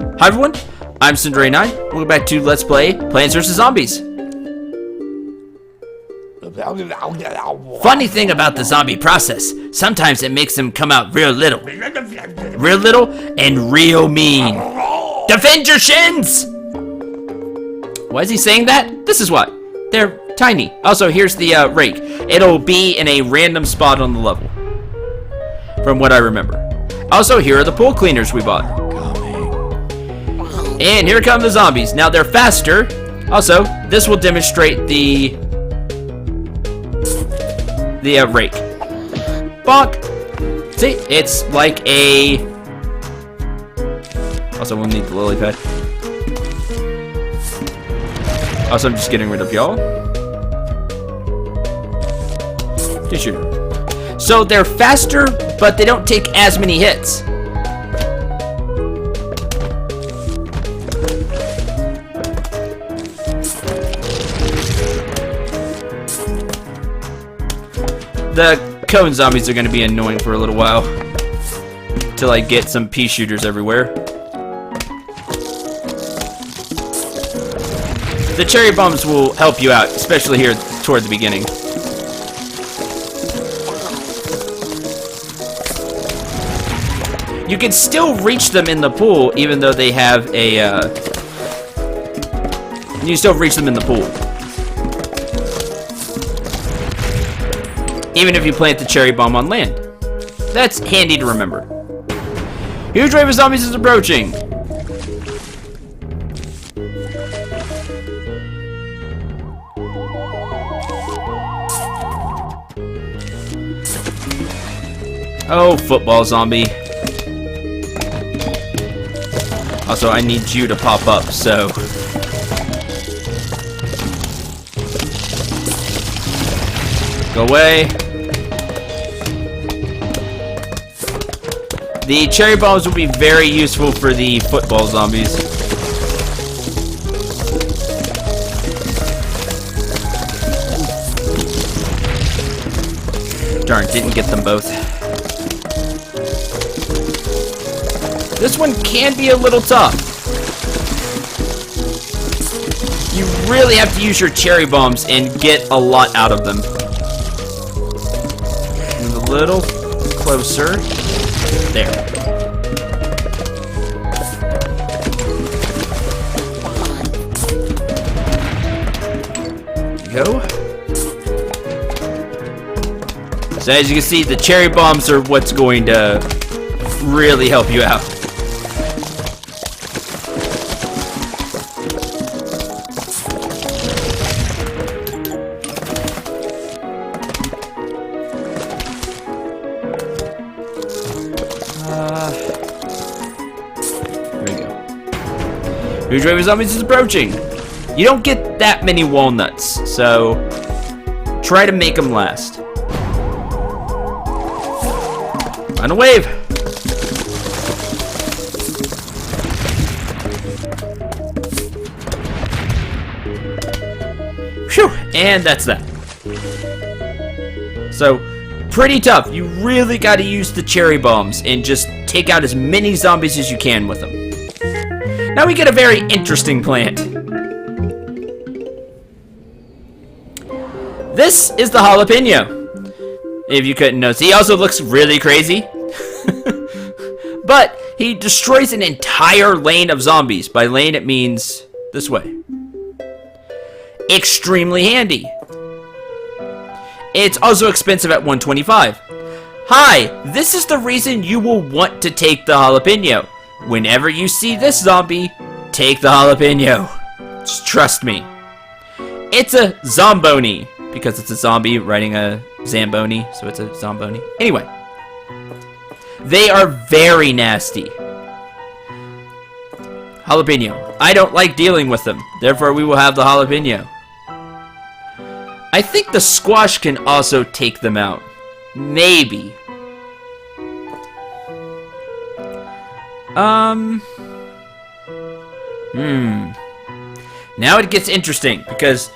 Hi everyone, I'm Cendril. Welcome back to Let's Play Plants vs. Zombies. Funny thing about the zombie process, sometimes it makes them come out real little. Real little and real mean. Defend your shins! Why is he saying that? This is why. They're tiny. Also, here's the rake. It'll be in a random spot on the level, from what I remember. Also, here are the pool cleaners we bought. And here come the zombies. Now they're faster. Also, this will demonstrate the rake. Bonk. See, it's like a. Also, we'll need the lily pad. Also, I'm just getting rid of y'all. Tissue. So they're faster, but they don't take as many hits. The cone zombies are going to be annoying for a little while till I get some pea shooters everywhere. The cherry bombs will help you out, especially here toward the beginning. You can still reach them in the pool, even though they have a. You can still reach them in the pool. Even if you plant the cherry bomb on land. That's handy to remember. Huge wave of zombies is approaching. Oh, football zombie. Also, I need you to pop up, so. Go away. The cherry bombs will be very useful for the football zombies. Darn, didn't get them both. This one can be a little tough. You really have to use your cherry bombs and get a lot out of them. Move a little closer. There. Go. So as you can see, the cherry bombs are what's going to really help you out. There we go. Huge wave of zombies is approaching. You don't get that many walnuts, so try to make them last. On a wave. Phew, and that's that. So, pretty tough. You really got to use the cherry bombs and just take out as many zombies as you can with them. Now we get a very interesting plant. This is the jalapeno. If you couldn't notice, he also looks really crazy. But he destroys an entire lane of zombies. By lane, it means this way. Extremely handy. It's also expensive at $125. Hi, this is the reason you will want to take the jalapeno. Whenever you see this zombie, take the jalapeno. Just trust me. It's a Zomboni, because it's a zombie riding a Zamboni, so it's a Zomboni. Anyway, they are very nasty. Jalapeno. I don't like dealing with them, therefore we will have the jalapeno. I think the squash can also take them out. Maybe. Now it gets interesting, because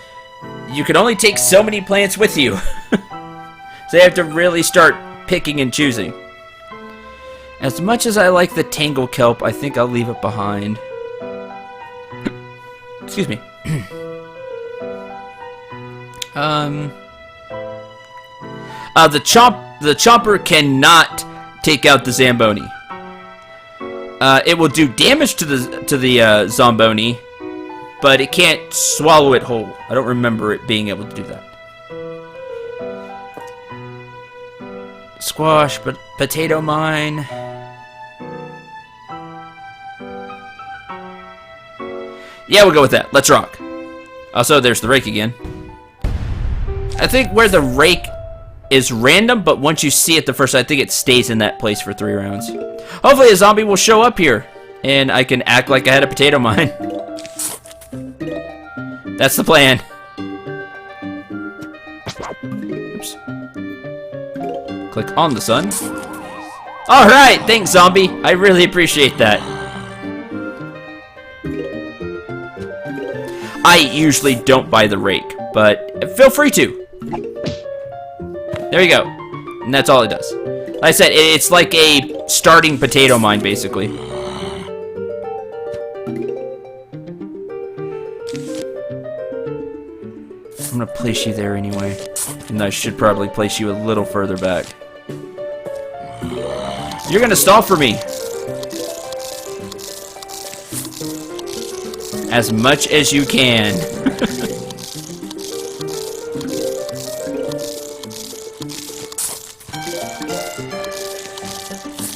you can only take so many plants with you. So you have to really start picking and choosing. As much as I like the tangle kelp, I think I'll leave it behind. Excuse me. The chomper cannot take out the Zamboni. It will do damage to the Zomboni, but it can't swallow it whole. I don't remember it being able to do that. Squash, but potato mine. Yeah, we'll go with that. Let's rock. Also, there's the rake again. I think where the rake is random, but once you see it the first, I think it stays in that place for 3 rounds. Hopefully a zombie will show up here, and I can act like I had a potato mine. That's the plan. Oops. Click on the sun. Alright, thanks, zombie. I really appreciate that. I usually don't buy the rake, but feel free to. There you go. And that's all it does. Like I said, it's like a starting potato mine, basically. I'm gonna place you there anyway. And I should probably place you a little further back. You're gonna stall for me. As much as you can.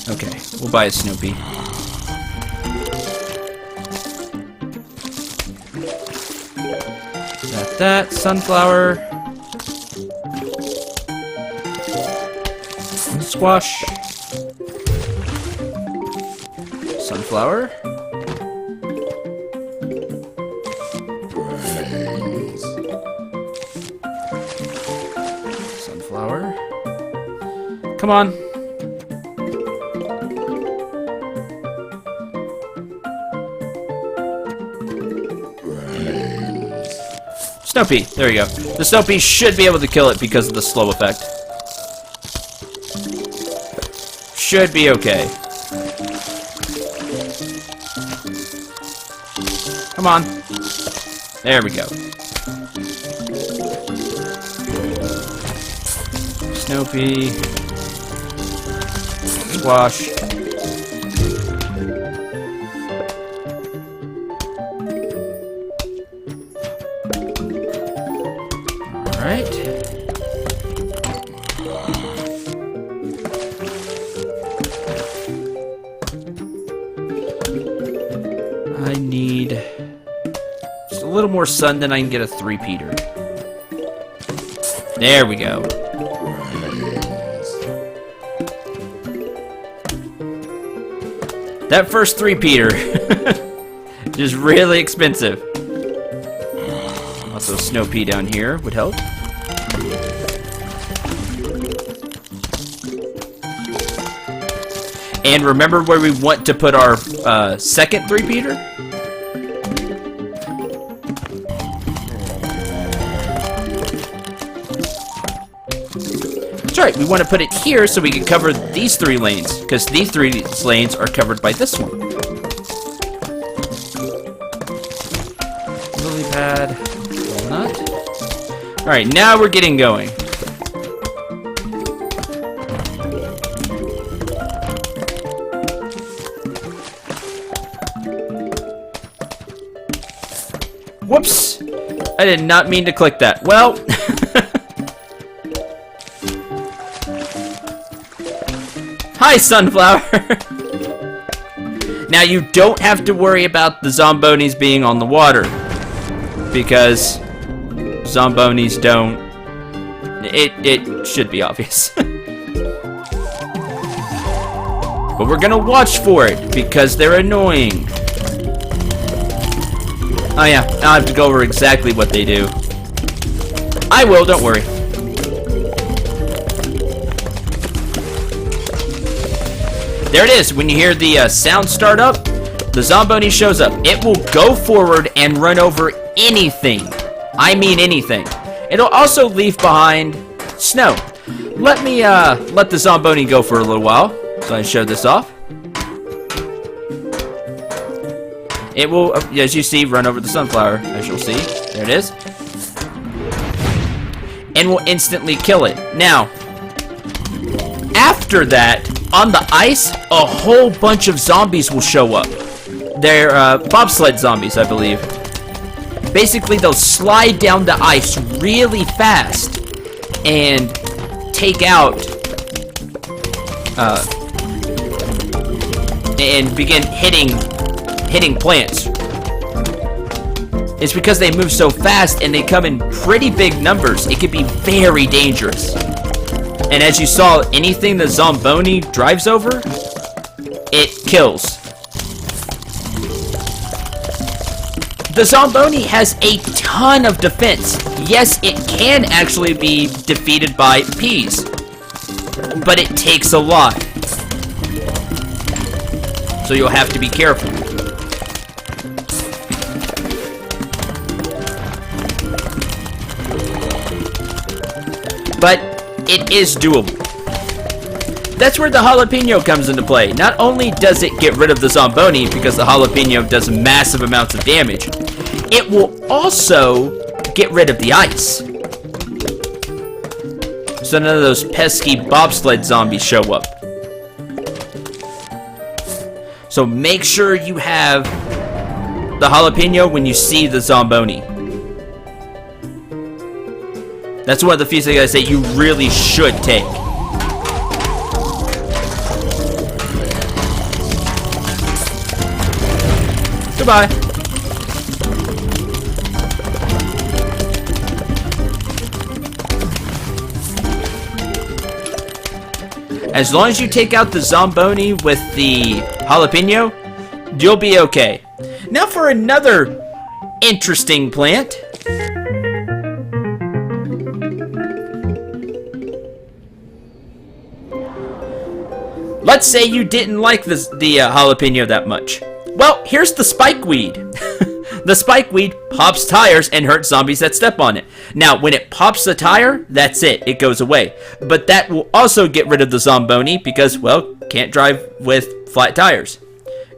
Okay, we'll buy a Snoopy. That sunflower. Squash. Sunflower. Sunflower. Come on. Snoopy, there you go. The Snoopy should be able to kill it because of the slow effect. Should be okay. Come on. There we go. Snoopy. Squash. Alright. I need just a little more sun, then I can get a 3-peater. There we go. That first 3-peater is really expensive. Also, snow pea down here would help. And remember where we want to put our second 3-peater? That's right, we want to put it here so we can cover these 3 lanes, because these 3 lanes are covered by this one. Lily pad. Alright, now we're getting going. Whoops! I did not mean to click that. Well... Hi, sunflower! Now, you don't have to worry about the Zombonis being on the water. Because... Zombonis don't. It should be obvious. But we're gonna watch for it because they're annoying. Oh yeah, I'll have to go over exactly what they do. I will, don't worry. There it is. When you hear the sound start up, the Zomboni shows up. It will go forward and run over anything. I mean anything. It'll also leave behind snow. Let me let the Zomboni go for a little while. So I show this off. It will, as you see, run over the sunflower, as you'll see. There it is. And will instantly kill it. Now, after that, on the ice, a whole bunch of zombies will show up. They're bobsled zombies, I believe. Basically, they'll slide down the ice really fast and take out and begin hitting plants. It's because they move so fast and they come in pretty big numbers. It can be very dangerous. And as you saw, anything the Zomboni drives over, it kills. The Zomboni has a ton of defense. Yes, it can actually be defeated by peas, but it takes a lot. So you'll have to be careful. But it is doable. That's where the jalapeno comes into play. Not only does it get rid of the Zomboni, because the jalapeno does massive amounts of damage, it will also get rid of the ice. So none of those pesky bobsled zombies show up. So make sure you have the jalapeno when you see the Zomboni. That's one of the few things I say you really should take. Goodbye. As long as you take out the Zomboni with the jalapeno, you'll be okay. Now for another interesting plant. Let's say you didn't like the jalapeno that much. Well, here's the spikeweed. The spikeweed pops tires and hurts zombies that step on it. Now, when it pops the tire, that's it. It goes away. But that will also get rid of the Zomboni because, well, can't drive with flat tires.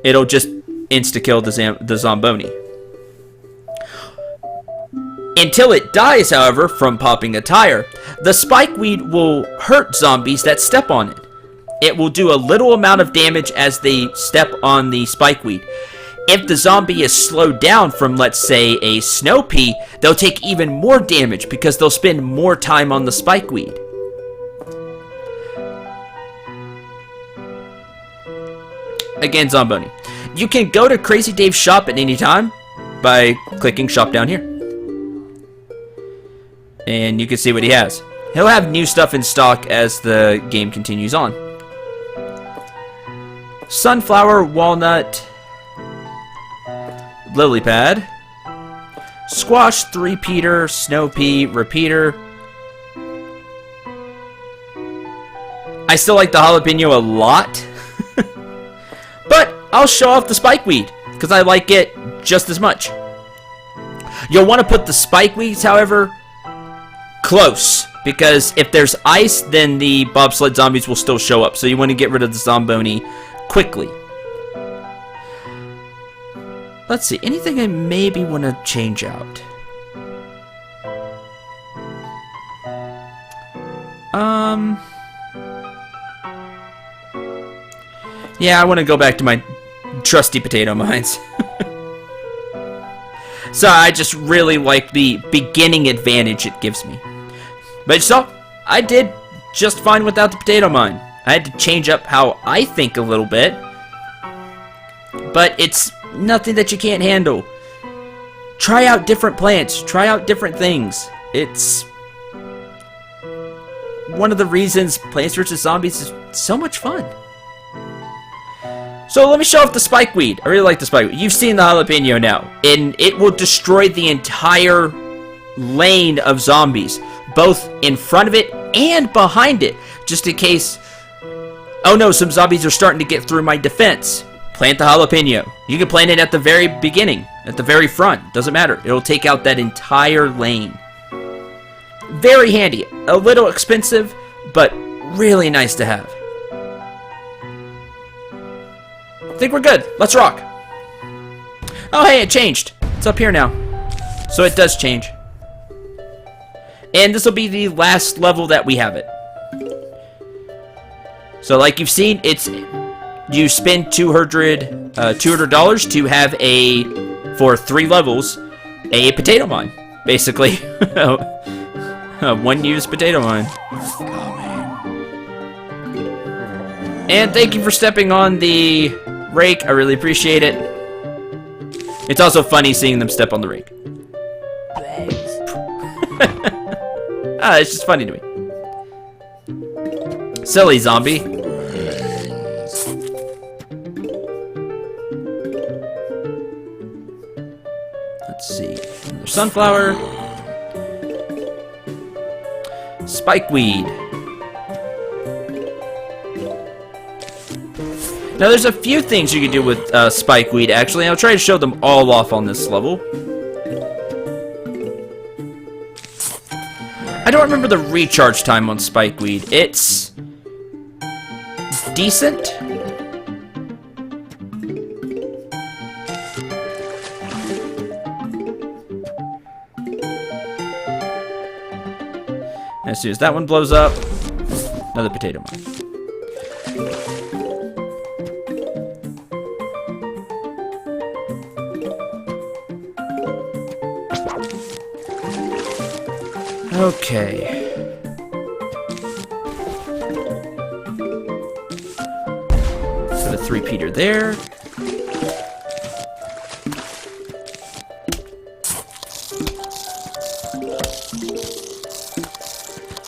It'll just insta-kill the Zomboni. Until it dies, however, from popping a tire, the spikeweed will hurt zombies that step on it. It will do a little amount of damage as they step on the spikeweed. If the zombie is slowed down from, let's say, a snow pea, they'll take even more damage because they'll spend more time on the spikeweed. Again, Zomboni. You can go to Crazy Dave's shop at any time by clicking shop down here. And you can see what he has. He'll have new stuff in stock as the game continues on. Sunflower, walnut, lily pad, squash, three-peater, snow pea, repeater. I still like the jalapeno a lot, but I'll show off the spikeweed because I like it just as much. You'll want to put the spikeweeds, however, close, because if there's ice, then the bobsled zombies will still show up. So you want to get rid of the Zomboni quickly. Let's see, anything I maybe want to change out? Yeah, I want to go back to my trusty potato mines. So I just really like the beginning advantage it gives me. But so, I did just fine without the potato mine. I had to change up how I think a little bit. But it's nothing that you can't handle. Try out different plants. Try out different things. It's one of the reasons Plants vs. Zombies is so much fun. So let me show off the spikeweed. I really like the spikeweed. You've seen the jalapeno now. And it will destroy the entire lane of zombies. Both in front of it and behind it. Just in case, oh no, some zombies are starting to get through my defense. Plant the jalapeno. You can plant it at the very beginning, at the very front. Doesn't matter. It'll take out that entire lane. Very handy. A little expensive, but really nice to have. I think we're good. Let's rock. Oh, hey, it changed. It's up here now. So it does change. And this will be the last level that we have it. So like you've seen, it's you spend $200 to have for 3 levels, a potato mine, basically. A one-use potato mine. And thank you for stepping on the rake. I really appreciate it. It's also funny seeing them step on the rake. It's just funny to me. Silly zombie. Let's see. Another sunflower. Spikeweed. Now there's a few things you can do with spikeweed actually. I'll try to show them all off on this level. I don't remember the recharge time on spikeweed. It's decent. As soon as that one blows up, another potato mine. Okay. Put a 3-peater there.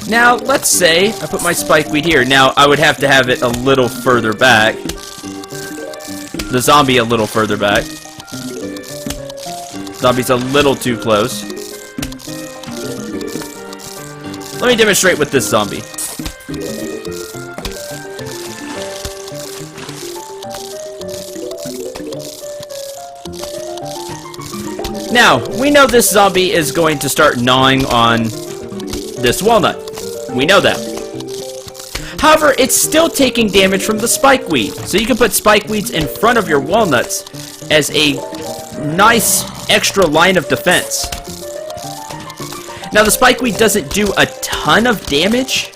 Now, let's say I put my spikeweed here. Now, I would have to have it a little further back. The zombie a little further back. Zombie's a little too close. Let me demonstrate with this zombie. Now, we know this zombie is going to start gnawing on this walnut. We know that. However, it's still taking damage from the spikeweed. So you can put spikeweeds in front of your walnuts as a nice extra line of defense. Now, the spikeweed doesn't do a ton of damage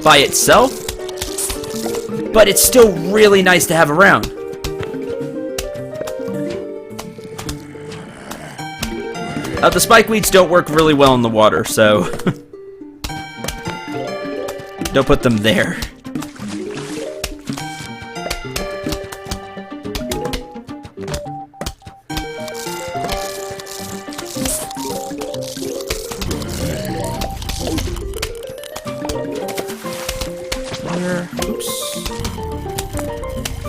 by itself, but it's still really nice to have around. The spikeweeds don't work really well in the water, so don't put them there. Oops.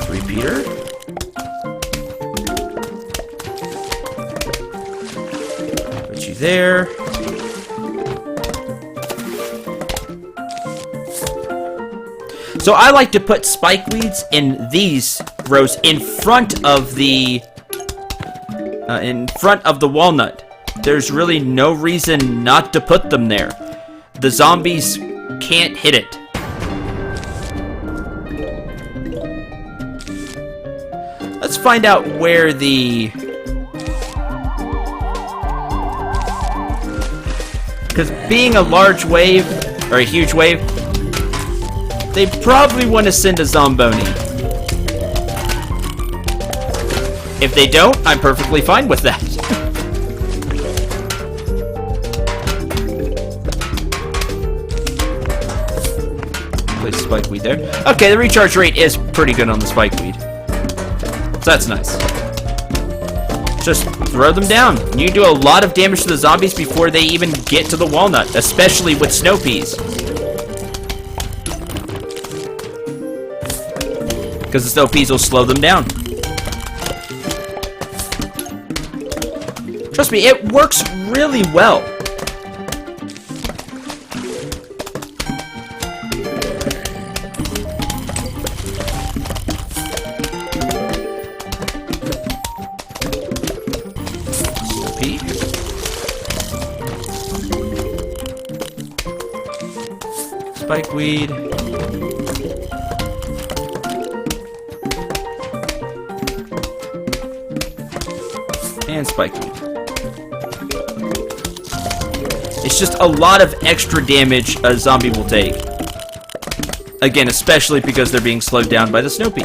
3-peater. Put you there. So I like to put spikeweeds in these rows in front of the walnut. There's really no reason not to put them there. The zombies can't hit it. Let's find out where the... Because being a large wave, or a huge wave, they probably want to send a Zomboni. If they don't, I'm perfectly fine with that. Place spikeweed there. Okay, the recharge rate is pretty good on the spikeweed. So that's nice. Just throw them down. You do a lot of damage to the zombies before they even get to the walnut, especially with snow peas. Because the snow peas will slow them down. Trust me, it works really well. Spikeweed. And spikeweed. It's just a lot of extra damage a zombie will take. Again, especially because they're being slowed down by the snow pea.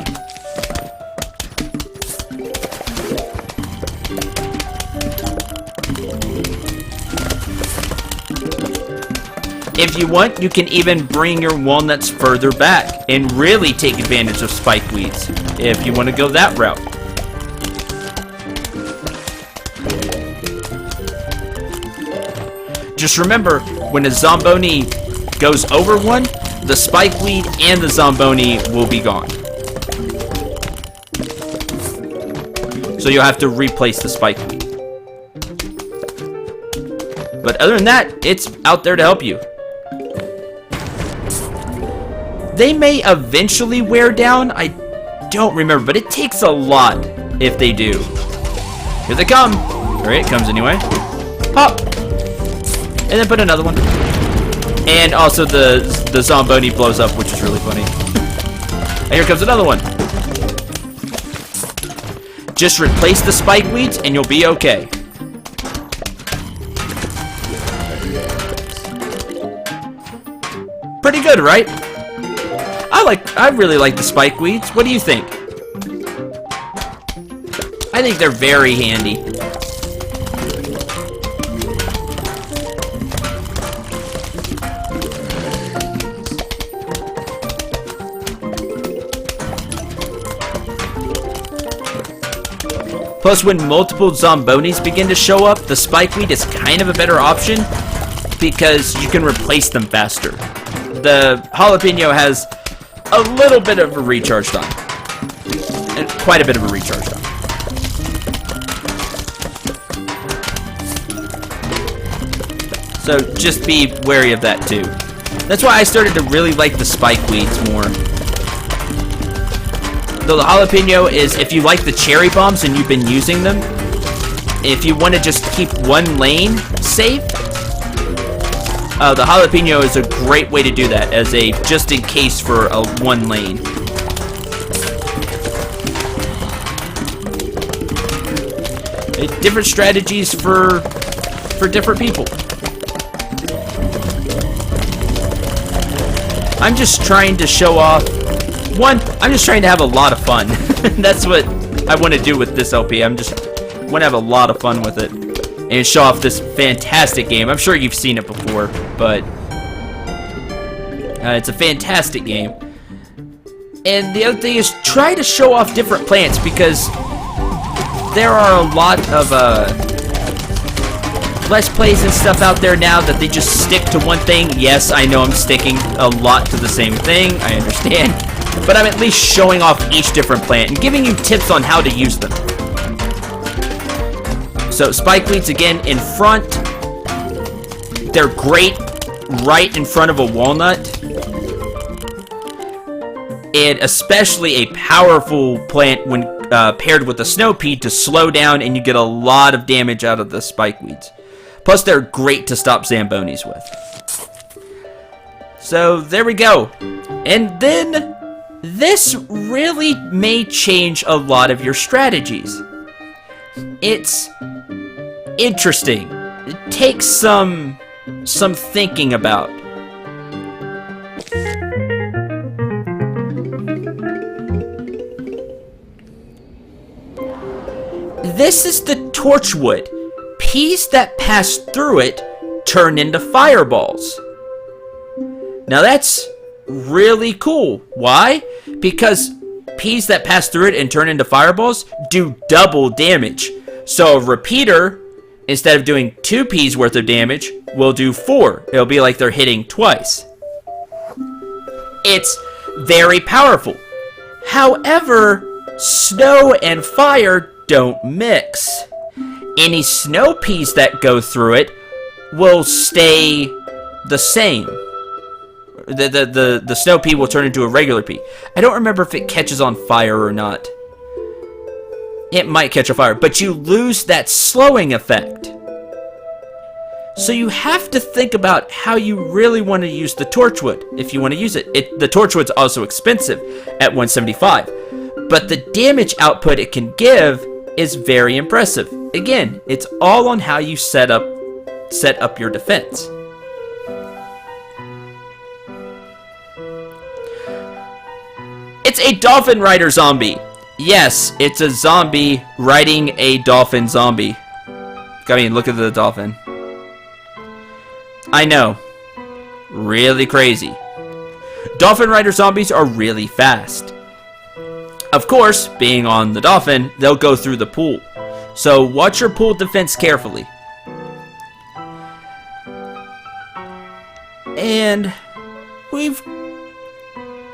If you want, you can even bring your walnuts further back and really take advantage of spikeweeds if you want to go that route. Just remember, when a Zomboni goes over one, the spikeweed and the Zomboni will be gone. So you'll have to replace the spikeweed. But other than that, it's out there to help you. They may eventually wear down, I don't remember, but it takes a lot if they do. Here they come. Or it comes anyway. Pop. And then put another one. And also the Zomboni blows up, which is really funny. And here comes another one. Just replace the spikeweeds and you'll be okay. Pretty good, right? I really like the spikeweeds. What do you think? I think they're very handy. Plus, when multiple Zombonis begin to show up, the spikeweed is kind of a better option because you can replace them faster. The jalapeno has a little bit of a recharge time. And quite a bit of a recharge time. So just be wary of that too. That's why I started to really like the spikeweeds more. Though the jalapeno is, if you like the cherry bombs and you've been using them, if you want to just keep one lane safe, the jalapeno is a great way to do that, as a just in case for a one lane. Different strategies for different people. I'm just trying to show off. I'm just trying to have a lot of fun. That's what I want to do with this LP. Want to have a lot of fun with it and show off this fantastic game. I'm sure you've seen it before, but it's a fantastic game. And the other thing is, try to show off different plants, because there are a lot of Let's Plays and stuff out there now that they just stick to one thing. Yes, I know I'm sticking a lot to the same thing, I understand, but I'm at least showing off each different plant and giving you tips on how to use them. So spikeweeds, again, in front. They're great right in front of a walnut. And especially a powerful plant when paired with a snow pea to slow down, and you get a lot of damage out of the spikeweeds. Plus, they're great to stop Zambonis with. So, there we go. And then, this really may change a lot of your strategies. It's interesting. It takes some thinking about. This is the Torchwood. Peas that pass through it turn into fireballs. Now that's really cool. Why? Because peas that pass through it and turn into fireballs do double damage. So a repeater, instead of doing 2 peas worth of damage, will do 4. It'll be like they're hitting twice. It's very powerful. However, snow and fire don't mix. Any snow peas that go through it will stay the same. The snow pea will turn into a regular pea. I don't remember if it catches on fire or not. It might catch on fire, but you lose that slowing effect. So you have to think about how you really want to use the Torchwood if you want to use it. The Torchwood's also expensive at $175, but the damage output it can give is very impressive. again, it's all on how you set up your defense. It's a dolphin rider zombie. Yes, it's a zombie riding a dolphin zombie. I mean, look at the dolphin. I know. Really crazy. Dolphin rider zombies are really fast. Of course, being on the dolphin, they'll go through the pool. So watch your pool defense carefully. And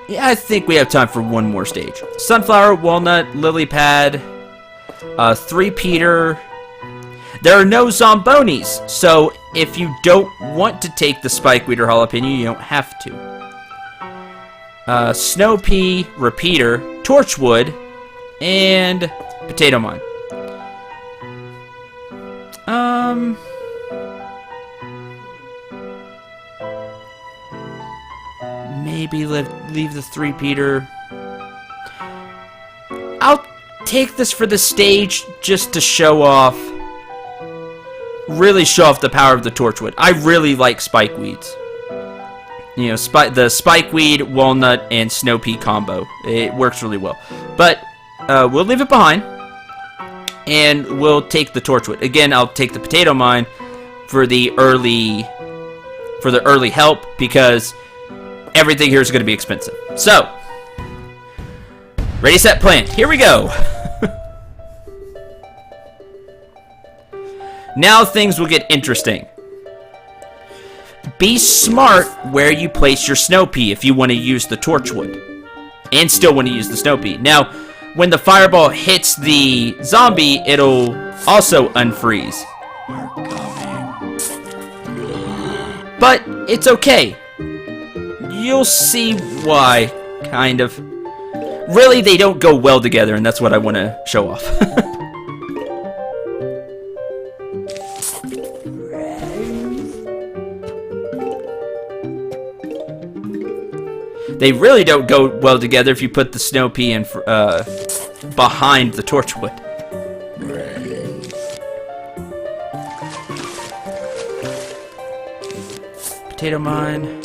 I think we have time for one more stage. Sunflower, walnut, lily pad, three-peater. There are no Zombonis, so if you don't want to take the spikeweed or jalapeno, you don't have to. Snow pea, repeater, torchwood, and potato mine. Maybe leave the three-peater. I'll take this for the stage just to show off. Really show off the power of the torchwood. I really like spikeweeds. You know, the spikeweed, walnut, and snow pea combo. It works really well. But we'll leave it behind, and we'll take the torchwood. Again, I'll take the potato mine for the early help, because everything here is going to be expensive. So, ready, set, plan. Here we go. Now things will get interesting. Be smart where you place your snow pea if you want to use the torchwood and still want to use the snow pea. Now, when the fireball hits the zombie, it'll also unfreeze. But it's okay. You'll see why, kind of. Really, they don't go well together, and that's what I want to show off. They really don't go well together if you put the snow pea in behind the torchwood. Potato mine.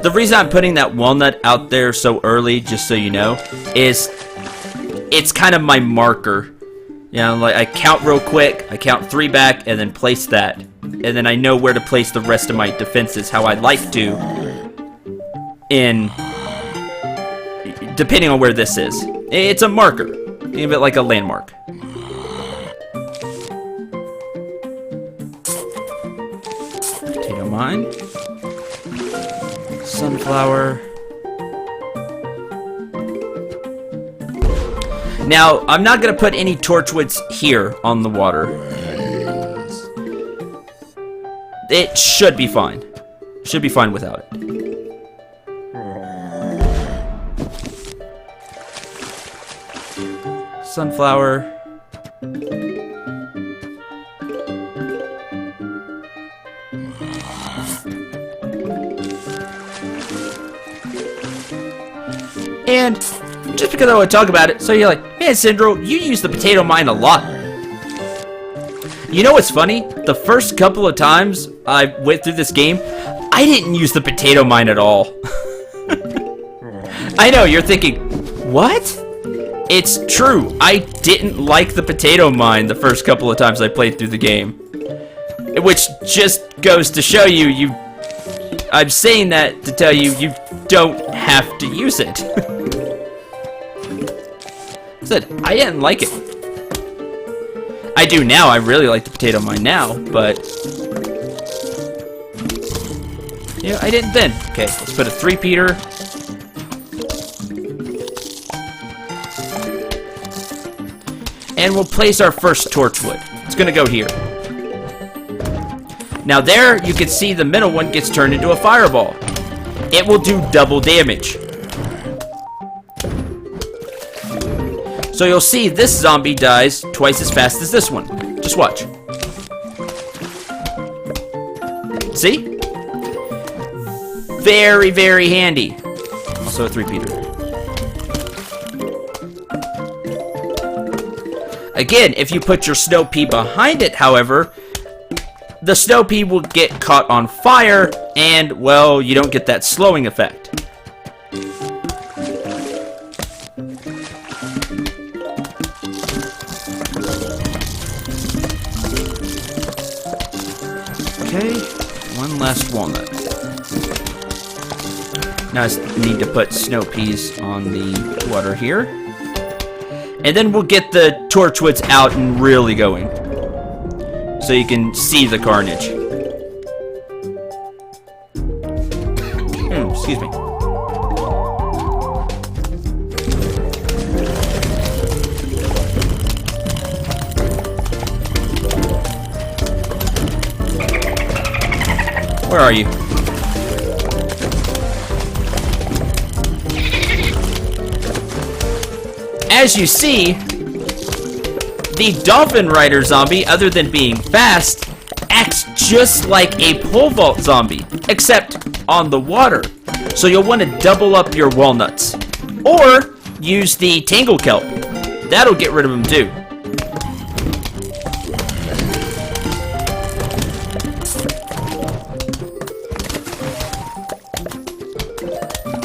The reason I'm putting that walnut out there so early, just so you know, is it's kind of my marker. You know, like I count real quick, I count 3 back, and then place that. And then I know where to place the rest of my defenses, how I'd like to, depending on where this is. It's a marker. Think of it like a landmark. Potato mine. Sunflower. Now, I'm not going to put any torchwoods here on the water. It should be fine. Should be fine without it. Sunflower. And just because I want to talk about it, so you're like, man, Cendril, you use the potato mine a lot. You know what's funny? The first couple of times I went through this game, I didn't use the potato mine at all. I know, you're thinking, what? It's true, I didn't like the potato mine the first couple of times I played through the game. Which just goes to show you, I'm saying that to tell you, you don't have to use it. I said, I didn't like it. I do now. I really like the potato mine now, but you know, I didn't then. Okay, let's put a three-peater. And we'll place our first torchwood. It's gonna go here. Now there, you can see the middle one gets turned into a fireball. It will do double damage. So you'll see this zombie dies twice as fast as this one. Just watch. See? Very, very handy. Also a three-peater. Again, if you put your snow pea behind it, however, the snow pea will get caught on fire, and, well, you don't get that slowing effect. Okay, one last walnut. Now I need to put snow peas on the water here. And then we'll get the Torchwoods out and really going. So you can see the carnage. Excuse me. Where are you? As you see, the Dolphin Rider zombie, other than being fast, acts just like a pole vault zombie, except on the water. So you'll want to double up your walnuts. Or use the Tangle Kelp. That'll get rid of them too.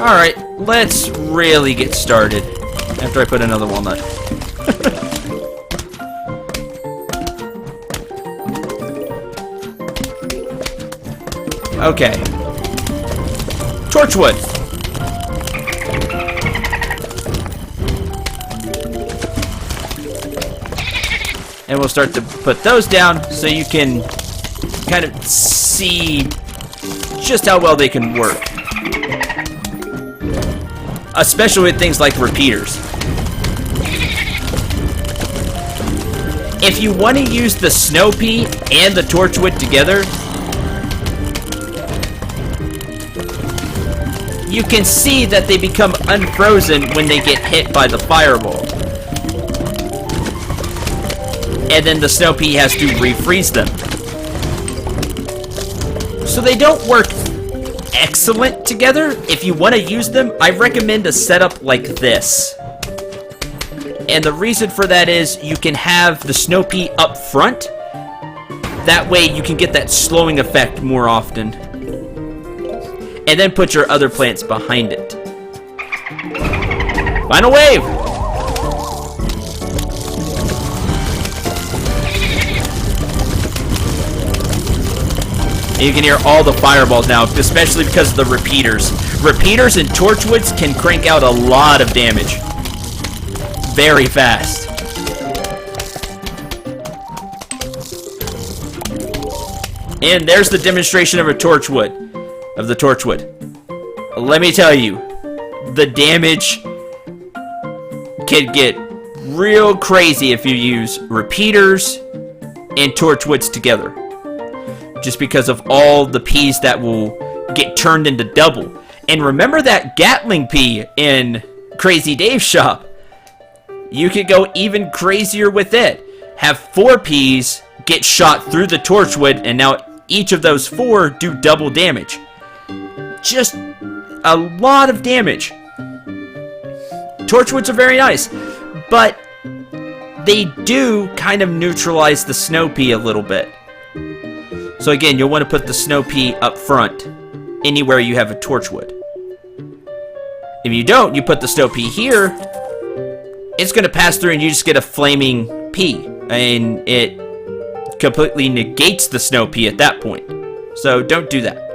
Alright, let's really get started after I put another walnut. Okay. Torchwood. And we'll start to put those down so you can kind of see just how well they can work. Especially with things like repeaters. If you want to use the snow pea and the Torchwood together, you can see that they become unfrozen when they get hit by the fireball. And then the snow pea has to refreeze them. So they don't work excellent together. If you want to use them, I recommend a setup like this. And the reason for that is you can have the snow pea up front. That way you can get that slowing effect more often. And then put your other plants behind it. Final wave! And you can hear all the fireballs now, especially because of the repeaters. Repeaters and Torchwoods can crank out a lot of damage. Very fast. And there's the demonstration of a Torchwood. Of the Torchwood. Let me tell you, the damage can get real crazy if you use repeaters and Torchwoods together. Just because of all the peas that will get turned into double. And remember that Gatling pea in Crazy Dave's shop. You could go even crazier with it. Have 4 peas get shot through the Torchwood, and now each of those 4 do double damage. Just a lot of damage. Torchwoods are very nice, but they do kind of neutralize the snow pea a little bit. So again, you'll want to put the snow pea up front, anywhere you have a Torchwood. If you don't, you put the snow pea here, it's going to pass through and you just get a flaming pea. And it completely negates the snow pea at that point. So don't do that.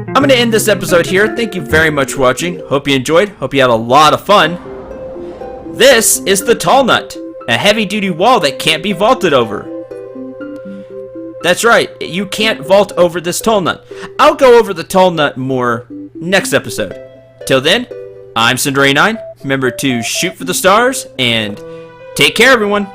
I'm going to end this episode here. Thank you very much for watching. Hope you enjoyed. Hope you had a lot of fun. This is the Tall Nut, a heavy-duty wall that can't be vaulted over. That's right, you can't vault over this Tall Nut. I'll go over the Tall Nut more next episode. Till then, I'm Cendril. Remember to shoot for the stars, and take care, everyone.